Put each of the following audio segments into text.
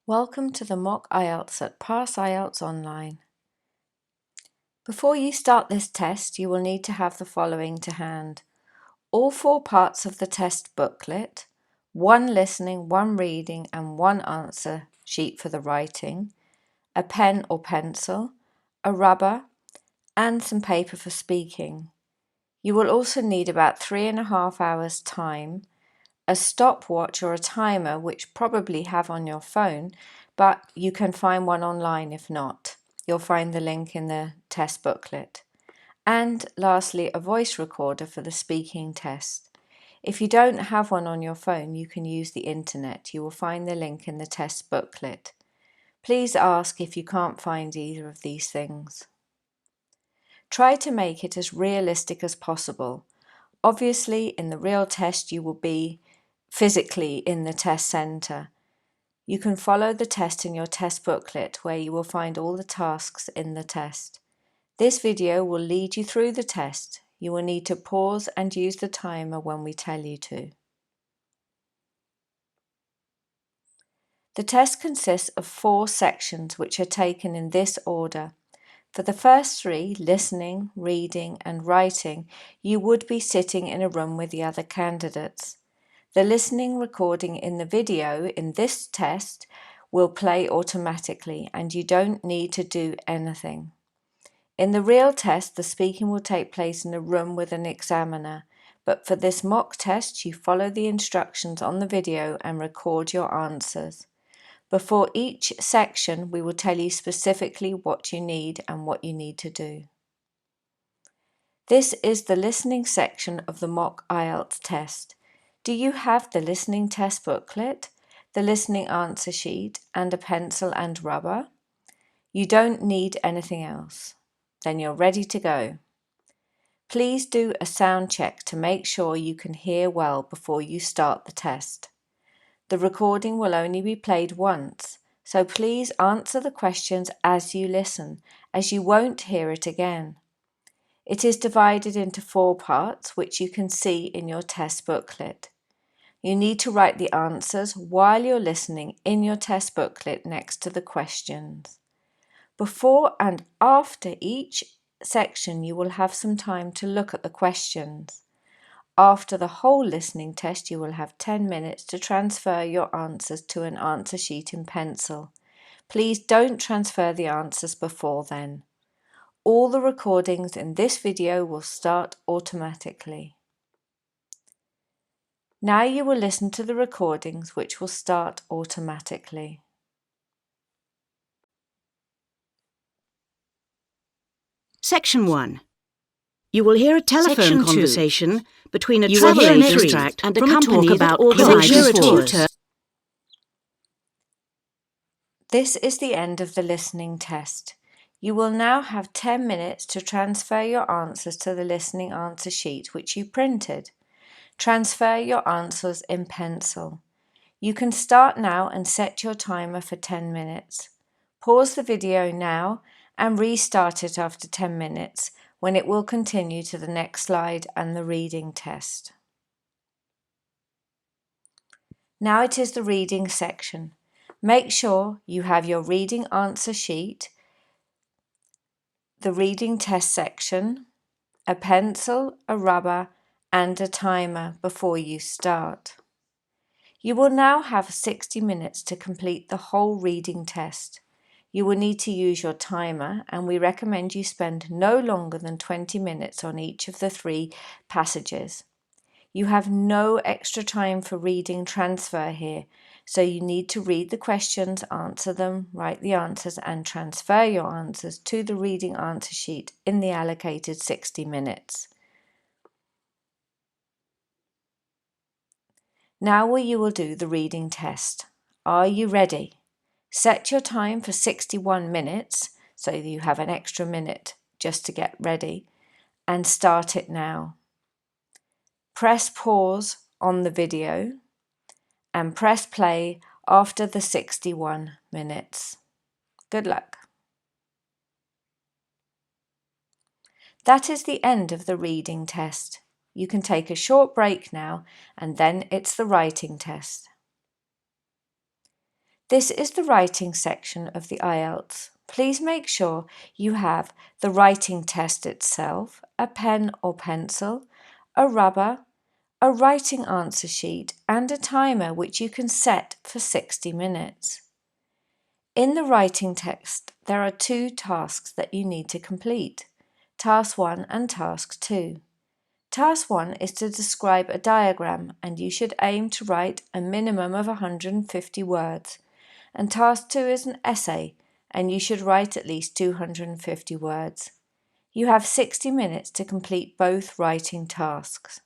Welcome to the mock IELTS at Pass IELTS Online. Before you start this test, you will need to have the following to hand. All 4 parts of the test booklet, 1 listening, 1 reading and 1 answer sheet for the writing, a pen or pencil, a rubber and some paper for speaking. You will also need about 3.5 hours time, a stopwatch or a timer, which probably have on your phone, but you can find one online if not. You'll find the link in the test booklet. And lastly, a voice recorder for the speaking test. If you don't have one on your phone, you can use the internet. You will find the link in the test booklet. Please ask if you can't find either of these things. Try to make it as realistic as possible. Obviously, in the real test, you will be physically in the test centre. You can follow the test in your test booklet where you will find all the tasks in the test. This video will lead you through the test. You will need to pause and use the timer when we tell you to. The test consists of 4 sections which are taken in this order. For the first 3, listening, reading and writing, you would be sitting in a room with the other candidates. The listening recording in the video in this test will play automatically and you don't need to do anything. In the real test, the speaking will take place in a room with an examiner, but for this mock test, you follow the instructions on the video and record your answers. Before each section, we will tell you specifically what you need and what you need to do. This is the listening section of the mock IELTS test. Do you have the listening test booklet, the listening answer sheet, and a pencil and rubber? You don't need anything else. Then you're ready to go. Please do a sound check to make sure you can hear well before you start the test. The recording will only be played once, so please answer the questions as you listen, as you won't hear it again. It is divided into 4 parts, which you can see in your test booklet. You need to write the answers while you're listening in your test booklet next to the questions. Before and after each section, you will have some time to look at the questions. After the whole listening test, you will have 10 minutes to transfer your answers to an answer sheet in pencil. Please don't transfer the answers before then. All the recordings in this video will start automatically. Now you will listen to the recordings which will start automatically. Section 1. You will hear a telephone Section 2. conversation between a You will travel hear an agent extract and a from a company talk that about organises crime tours. tours. This is the end of the listening test. You will now have 10 minutes to transfer your answers to the listening answer sheet which you printed. Transfer your answers in pencil. You can start now and set your timer for 10 minutes. Pause the video now and restart it after 10 minutes when it will continue to the next slide and the reading test. Now it is the reading section. Make sure you have your reading answer sheet, the reading test section, a pencil, a rubber and a timer before you start. You will now have 60 minutes to complete the whole reading test. You will need to use your timer and we recommend you spend no longer than 20 minutes on each of the 3 passages. You have no extra time for reading transfer here, so you need to read the questions, answer them, write the answers and transfer your answers to the reading answer sheet in the allocated 60 minutes. Now you will do the reading test. Are you ready? Set your time for 61 minutes, so you have an extra minute just to get ready, and start it now. Press pause on the video and press play after the 61 minutes. Good luck. That is the end of the reading test. You can take a short break now and then it's the writing test. This is the writing section of the IELTS. Please make sure you have the writing test itself, a pen or pencil, a rubber, a writing answer sheet, and a timer which you can set for 60 minutes. In the writing text, there are 2 tasks that you need to complete, Task 1 and Task 2. Task 1 is to describe a diagram, and you should aim to write a minimum of 150 words. And Task 2 is an essay, and you should write at least 250 words. You have 60 minutes to complete both writing tasks.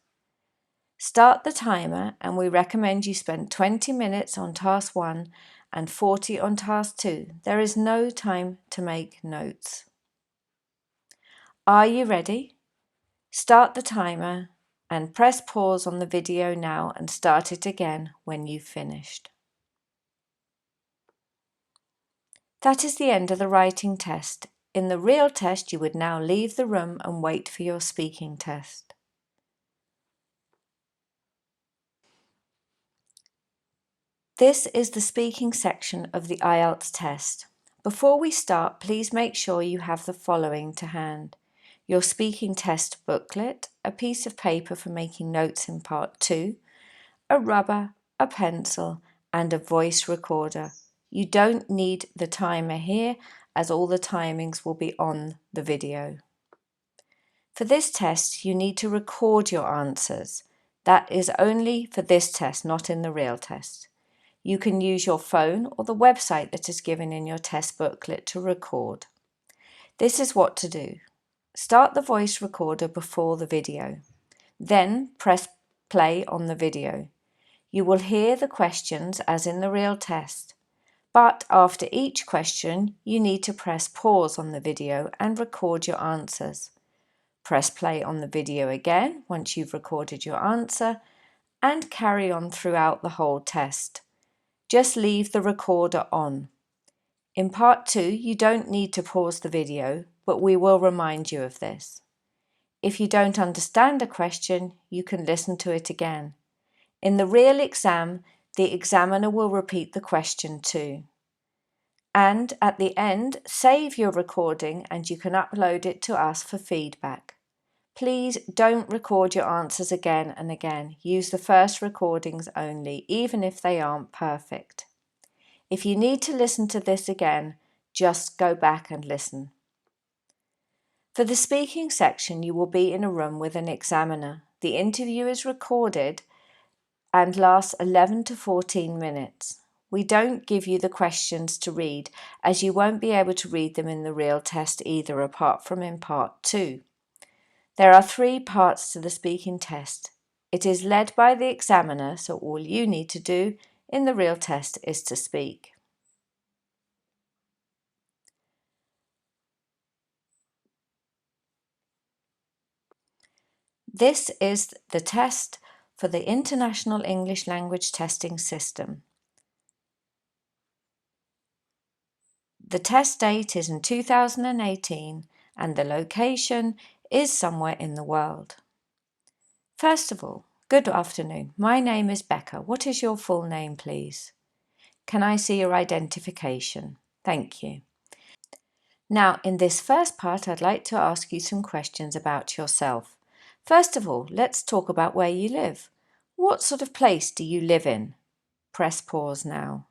Start the timer, and we recommend you spend 20 minutes on Task 1 and 40 on Task 2. There is no time to make notes. Are you ready? Start the timer and press pause on the video now and start it again when you've finished. That is the end of the writing test. In the real test, you would now leave the room and wait for your speaking test. This is the speaking section of the IELTS test. Before we start, please make sure you have the following to hand: your speaking test booklet, a piece of paper for making notes in part 2, a rubber, a pencil, and a voice recorder. You don't need the timer here, as all the timings will be on the video. For this test, you need to record your answers. That is only for this test, not in the real test. You can use your phone or the website that is given in your test booklet to record. This is what to do. Start the voice recorder before the video. Then press play on the video. You will hear the questions as in the real test. But after each question, you need to press pause on the video and record your answers. Press play on the video again once you've recorded your answer and carry on throughout the whole test. Just leave the recorder on. In part 2, you don't need to pause the video, but we will remind you of this. If you don't understand a question, you can listen to it again. In the real exam, the examiner will repeat the question too. And at the end, save your recording and you can upload it to us for feedback. Please don't record your answers again and again. Use the first recordings only, even if they aren't perfect. If you need to listen to this again, just go back and listen. For the speaking section, you will be in a room with an examiner. The interview is recorded and lasts 11 to 14 minutes. We don't give you the questions to read, as you won't be able to read them in the real test either, apart from in part 2. There are 3 parts to the speaking test. It is led by the examiner, so all you need to do in the real test is to speak. This is the test for the International English Language Testing System. The test date is in 2018 and the location is somewhere in the world. First of all, good afternoon. My name is Becca. What is your full name, please? Can I see your identification? Thank you. Now, in this first part, I'd like to ask you some questions about yourself. First of all, let's talk about where you live. What sort of place do you live in? Press pause now.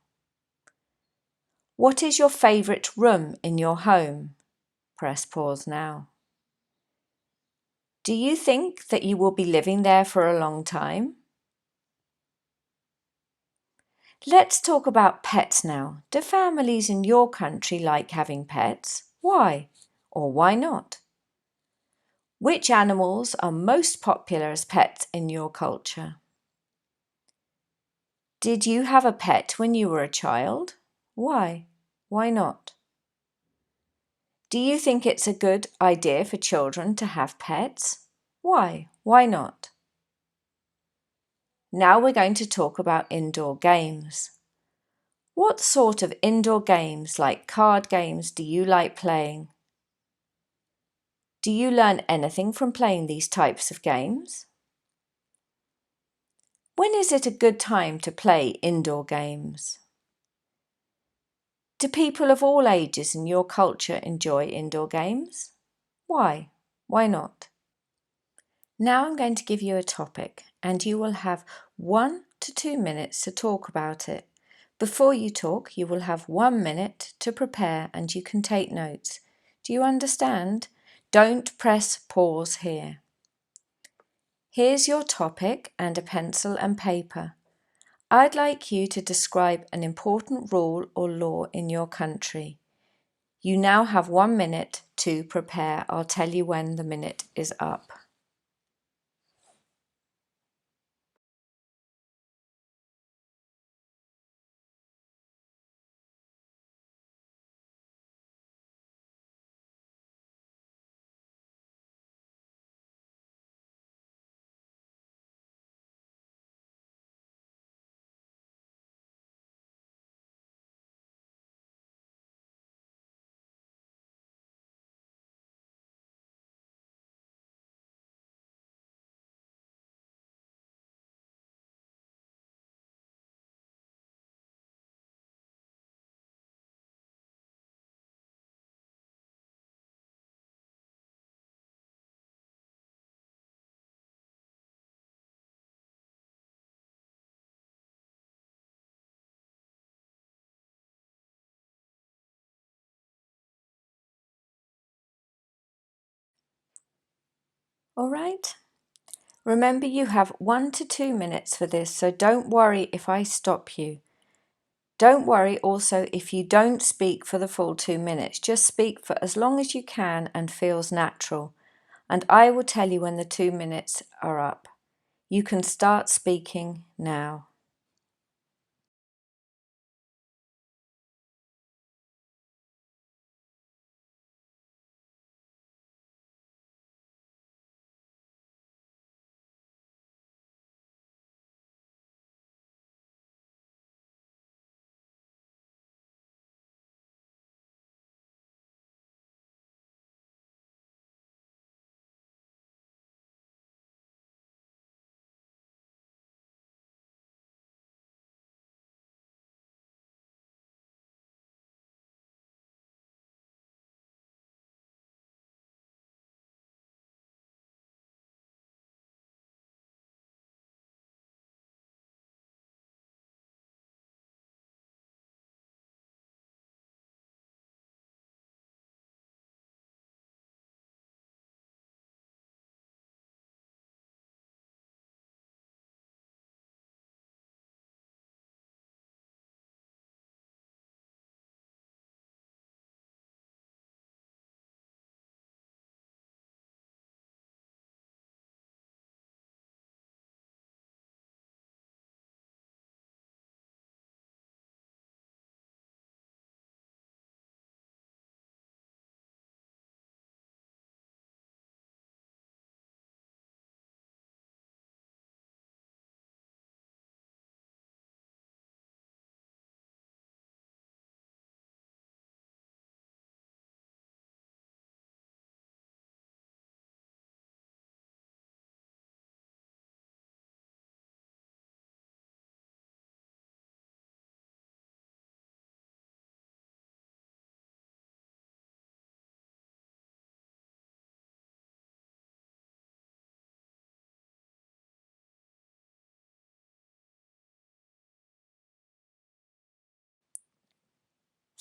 What is your favourite room in your home? Press pause now. Do you think that you will be living there for a long time? Let's talk about pets now. Do families in your country like having pets? Why? Or why not? Which animals are most popular as pets in your culture? Did you have a pet when you were a child? Why? Why not? Do you think it's a good idea for children to have pets? Why? Why not? Now we're going to talk about indoor games. What sort of indoor games, like card games, do you like playing? Do you learn anything from playing these types of games? When is it a good time to play indoor games? Do people of all ages in your culture enjoy indoor games? Why? Why not? Now I'm going to give you a topic and you will have 1 to 2 minutes to talk about it. Before you talk, you will have 1 minute to prepare and you can take notes. Do you understand? Don't press pause here. Here's your topic and a pencil and paper. I'd like you to describe an important rule or law in your country. You now have 1 minute to prepare. I'll tell you when the minute is up. All right? Remember, you have 1 to 2 minutes for this, so don't worry if I stop you. Don't worry also if you don't speak for the full 2 minutes. Just speak for as long as you can and feels natural. And I will tell you when the 2 minutes are up. You can start speaking now.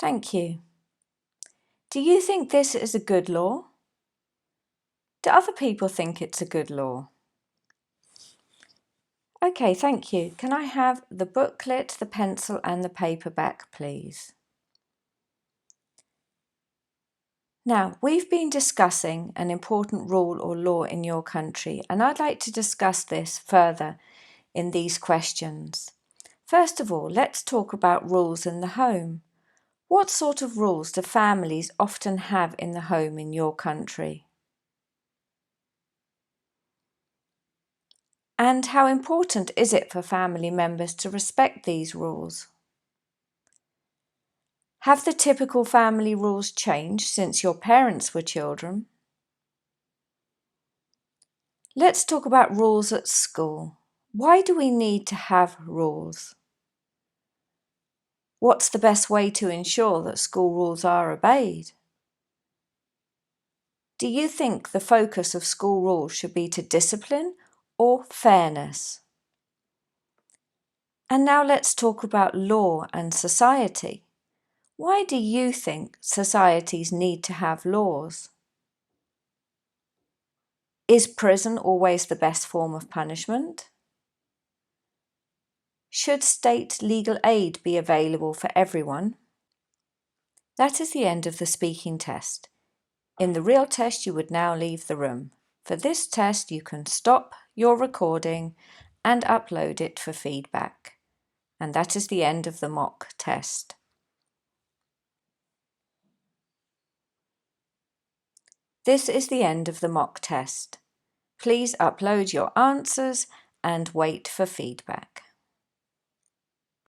Thank you. Do you think this is a good law? Do other people think it's a good law? Okay, thank you. Can I have the booklet, the pencil and the paper back, please? Now, we've been discussing an important rule or law in your country, and I'd like to discuss this further in these questions. First of all, let's talk about rules in the home. What sort of rules do families often have in the home in your country? And how important is it for family members to respect these rules? Have the typical family rules changed since your parents were children? Let's talk about rules at school. Why do we need to have rules? What's the best way to ensure that school rules are obeyed? Do you think the focus of school rules should be to discipline or fairness? And now let's talk about law and society. Why do you think societies need to have laws? Is prison always the best form of punishment? Should state legal aid be available for everyone? That is the end of the speaking test. In the real test, you would now leave the room. For this test, you can stop your recording and upload it for feedback. And that is the end of the mock test. This is the end of the mock test. Please upload your answers and wait for feedback.